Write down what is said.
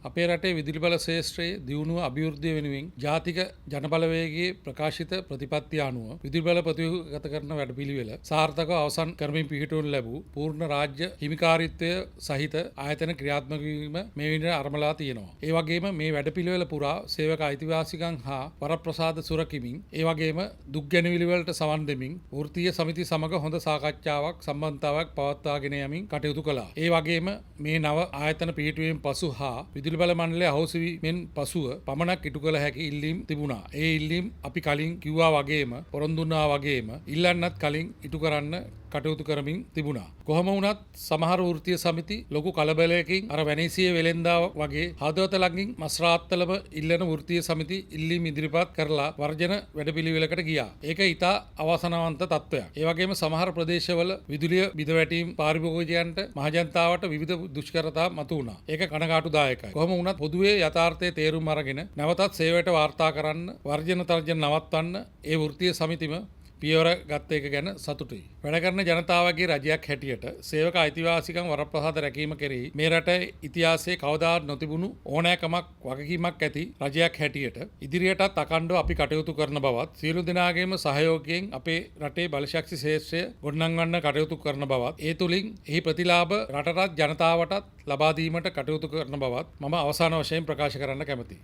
අපේ රටේ විදුලි බල ශේෂ්ත්‍රයේ දියුණුව අභිවෘද්ධිය වෙනුවෙන් ජාතික ජනබලවේගයේ ප්‍රකාශිත ප්‍රතිපත්තිය අනුව විදුලි බල ප්‍රතිගත කරන වැඩපිළිවෙල සාර්ථකව අවසන් කරමින් පිහිටවනු ලැබූ පූර්ණ රාජ්‍ය හිමිකාරීත්වය සහිත ආයතන ක්‍රියාත්මක වීම මේ වෙනට අරමලා තියෙනවා. ඒ වගේම මේ වැඩපිළිවෙල පුරා සේවක අයිතිවාසිකම් හා වරප්‍රසාද සුරකිමින් ඒ වගේම දුක් ගැනවිලි වලට සවන් දෙමින් වෘත්තීය සමිති සමග හොඳ සාකච්ඡාවක් සම්බන්ධතාවක් පවත්වාගෙන යමින් කටයුතු කළා. ඒ වගේම මේ නව ආයතන පිහිටුවීමෙන් පසු හා විදුලි බල මණ්ඩලය අහෝසි වීමෙන් පසුව පමණක් ඉටු කළ හැකි ඉල්ලීම් තිබුණා. ඒ ඉල්ලීම් අපි කලින් කිව්වා වගේම පොරොන්දු වුණා වගේම ඉල්ලන්නත් කලින් ඉටු කරන්න කටයුතු කරමින් තිබුණා. කොහොම වුණත් සමහර වෘත්තීය සමිති ලොකු කලබලයකින් අර වැනීසිය වෙලෙන්දා වගේ හදවත ළඟින් මස් රාත්තලම ඉල්ලන වෘත්තීය සමිති ඉල්ලීම් ඉදිරිපත් කරලා වර්ජන වැඩපිළිවෙලකට ගියා. ඒක ඉතා අවාසනාවන්ත තත්ත්වයක්. ඒ වගේම සමහර ප්‍රදේශවල විදුලිය බිඳ වැටීම් පාරිභෝගිකයන්ට මහජනතාවට විවිධ දුෂ්කරතා මතු වුණා. ඒක කනගාටුදායකයි. කොහොම වුණත් පොදුවේ යථාර්ථයේ තේරුම් අරගෙන නැවතත් සේවයට වාර්තා කරන්න වර්ජන තර්ජන නවත්වන්න ඒ වෘත්තීය සමිතිම පියවර ගත්ත එක ගැන සතුටුයි. වැඩ කරන ජනතාවගේ රජයක් හැටියට සේවක අයිතිවාසිකම් වරප්‍රසාද රැකීම කෙරෙහි මේ රටේ ඉතිහාසයේ කවදාවත් නොතිබුණු ඕනෑකමක් වගකීමක් ඇති රජයක් හැටියට ඉදිරියටත් අකණ්ඩව අපි කටයුතු කරන බවත් සියලු දෙනාගේම සහයෝගයෙන් අපේ රටේ බලශක්ති ශේෂ්ත්‍රය ගොඩනංවන්න කටයුතු කරන බවත් ඒ තුලින් එහි ප්‍රතිලාභ රටටත් ජනතාවටත් ලබා දීමට කටයුතු කරන බවත් මම අවසාන වශයෙන් ප්‍රකාශ කරන්න කැමැතියි.